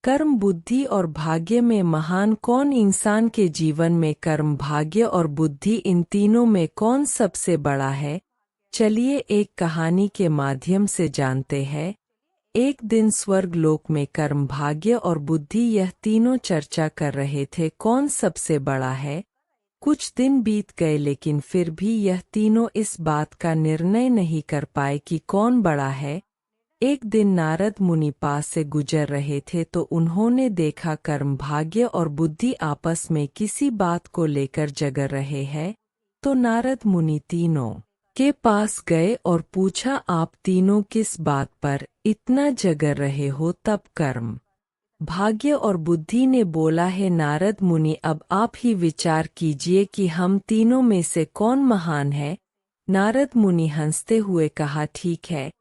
कर्म, बुद्धि और भाग्य में महान कौन? इंसान के जीवन में कर्म, भाग्य और बुद्धि, इन तीनों में कौन सबसे बड़ा है? चलिए एक कहानी के माध्यम से जानते हैं। एक दिन स्वर्ग लोक में कर्म, भाग्य और बुद्धि यह तीनों चर्चा कर रहे थे कौन सबसे बड़ा है। कुछ दिन बीत गए लेकिन फिर भी यह तीनों इस बात का निर्णय नहीं कर पाए कि कौन बड़ा है। एक दिन नारद मुनि पास से गुजर रहे थे तो उन्होंने देखा कर्म, भाग्य और बुद्धि आपस में किसी बात को लेकर झगड़ रहे हैं। तो नारद मुनि तीनों के पास गए और पूछा, आप तीनों किस बात पर इतना झगड़ रहे हो? तब कर्म, भाग्य और बुद्धि ने बोला, है नारद मुनि, अब आप ही विचार कीजिए कि हम तीनों में से कौन महान है। नारद मुनि हंसते हुए कहा, ठीक है,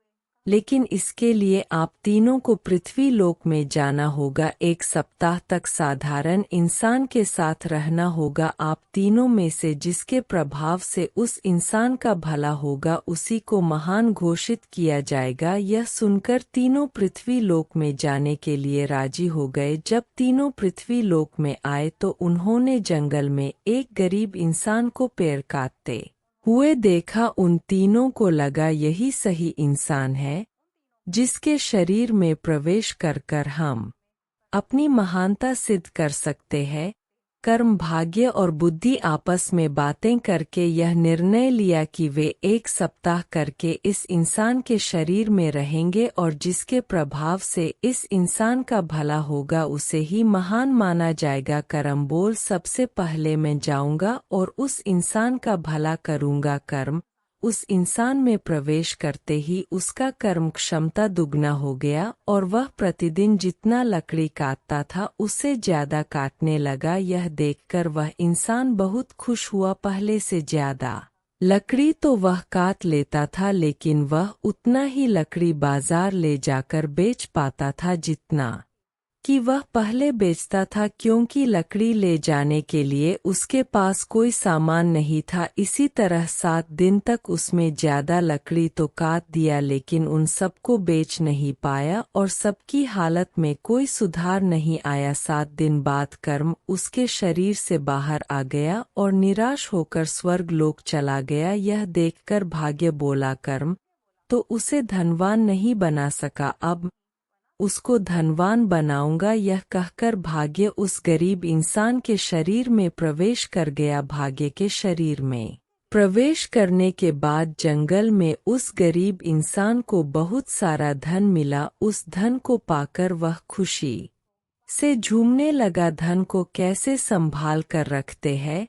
लेकिन इसके लिए आप तीनों को पृथ्वी लोक में जाना होगा। 1 सप्ताह तक साधारण इंसान के साथ रहना होगा। आप तीनों में से जिसके प्रभाव से उस इंसान का भला होगा उसी को महान घोषित किया जाएगा। यह सुनकर तीनों पृथ्वी लोक में जाने के लिए राजी हो गए। जब तीनों पृथ्वी लोक में आए तो उन्होंने जंगल में एक गरीब इंसान को पेड़ काटते हुए देखा। उन तीनों को लगा यही सही इंसान है जिसके शरीर में प्रवेश कर हम अपनी महानता सिद्ध कर सकते हैं। कर्म, भाग्य और बुद्धि आपस में बातें करके यह निर्णय लिया कि वे 1 सप्ताह करके इस इंसान के शरीर में रहेंगे और जिसके प्रभाव से इस इंसान का भला होगा उसे ही महान माना जाएगा। कर्म बोल, सबसे पहले मैं जाऊंगा और उस इंसान का भला करूंगा। कर्म, उस इंसान में प्रवेश करते ही उसका कर्म क्षमता दुगना हो गया और वह प्रतिदिन जितना लकड़ी काटता था उससे ज्यादा काटने लगा। यह देखकर वह इंसान बहुत खुश हुआ। पहले से ज्यादा लकड़ी तो वह काट लेता था लेकिन वह उतना ही लकड़ी बाजार ले जाकर बेच पाता था जितना कि वह पहले बेचता था, क्योंकि लकड़ी ले जाने के लिए उसके पास कोई सामान नहीं था। इसी तरह 7 दिन तक उसमें ज्यादा लकड़ी तो काट दिया लेकिन उन सबको बेच नहीं पाया और सबकी हालत में कोई सुधार नहीं आया। 7 दिन बाद कर्म उसके शरीर से बाहर आ गया और निराश होकर स्वर्ग लोक चला गया। यह देखकर भाग्य बोला, कर्म तो उसे धनवान नहीं बना सका, अब उसको धनवान बनाऊंगा। यह कहकर भाग्य उस गरीब इंसान के शरीर में प्रवेश कर गया। भाग्य के शरीर में प्रवेश करने के बाद जंगल में उस गरीब इंसान को बहुत सारा धन मिला। उस धन को पाकर वह खुशी से झूमने लगा। धन को कैसे संभाल कर रखते हैं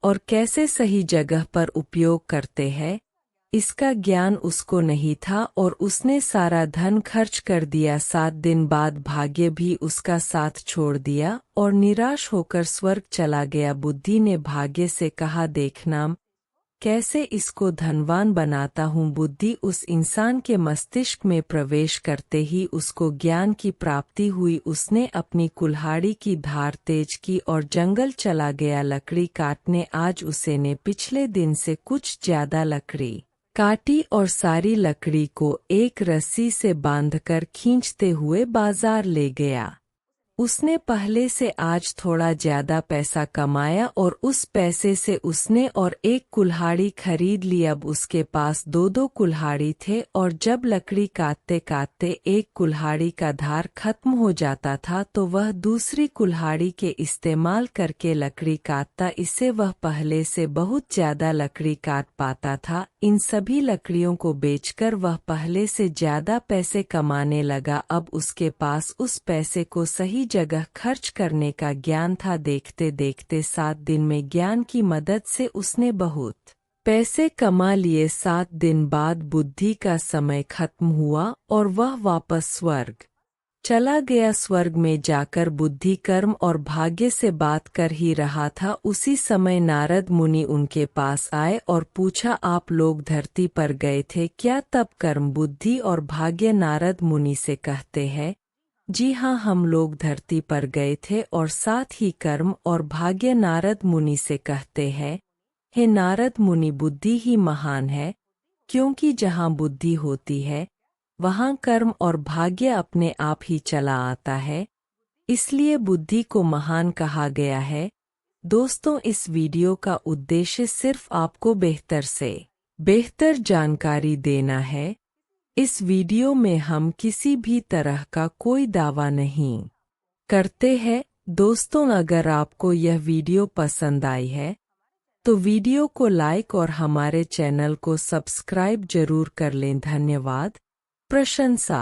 और कैसे सही जगह पर उपयोग करते हैं, इसका ज्ञान उसको नहीं था और उसने सारा धन खर्च कर दिया। 7 दिन बाद भाग्य भी उसका साथ छोड़ दिया और निराश होकर स्वर्ग चला गया। बुद्धि ने भाग्य से कहा, देखना कैसे इसको धनवान बनाता हूँ। बुद्धि उस इंसान के मस्तिष्क में प्रवेश करते ही उसको ज्ञान की प्राप्ति हुई। उसने अपनी कुल्हाड़ी की धार तेज की और जंगल चला गया लकड़ी काटने। आज उसे ने पिछले दिन से कुछ ज्यादा लकड़ी काटी और सारी लकड़ी को एक रस्सी से बांधकर खींचते हुए बाजार ले गया। उसने पहले से आज थोड़ा ज्यादा पैसा कमाया और उस पैसे से उसने और एक कुल्हाड़ी खरीद ली। अब उसके पास 2-2 कुल्हाड़ी थे और जब लकड़ी काटते काटते एक कुल्हाड़ी का धार खत्म हो जाता था तो वह दूसरी कुल्हाड़ी के इस्तेमाल करके लकड़ी काटता। इससे वह पहले से बहुत ज्यादा लकड़ी काट पाता था। इन सभी लकड़ियों को बेचकर वह पहले से ज्यादा पैसे कमाने लगा। अब उसके पास उस पैसे को सही जगह खर्च करने का ज्ञान था। देखते देखते 7 दिन में ज्ञान की मदद से उसने बहुत पैसे कमा लिए। 7 दिन बाद बुद्धि का समय खत्म हुआ और वह वापस स्वर्ग चला गया। स्वर्ग में जाकर बुद्धि कर्म और भाग्य से बात कर ही रहा था। उसी समय नारद मुनि उनके पास आए और पूछा, आप लोग धरती पर गए थे क्या? तब कर्म, बुद्धि और भाग्य नारद मुनि से कहते हैं, जी हाँ, हम लोग धरती पर गए थे। और साथ ही कर्म और भाग्य नारद मुनि से कहते हैं, हे नारद मुनि, बुद्धि ही महान है, क्योंकि जहाँ बुद्धि होती है वहाँ कर्म और भाग्य अपने आप ही चला आता है। इसलिए बुद्धि को महान कहा गया है। दोस्तों, इस वीडियो का उद्देश्य सिर्फ आपको बेहतर से बेहतर जानकारी देना है। इस वीडियो में हम किसी भी तरह का कोई दावा नहीं करते हैं। दोस्तों, अगर आपको यह वीडियो पसंद आई है तो वीडियो को लाइक और हमारे चैनल को सब्सक्राइब जरूर कर लें। धन्यवाद। प्रशंसा।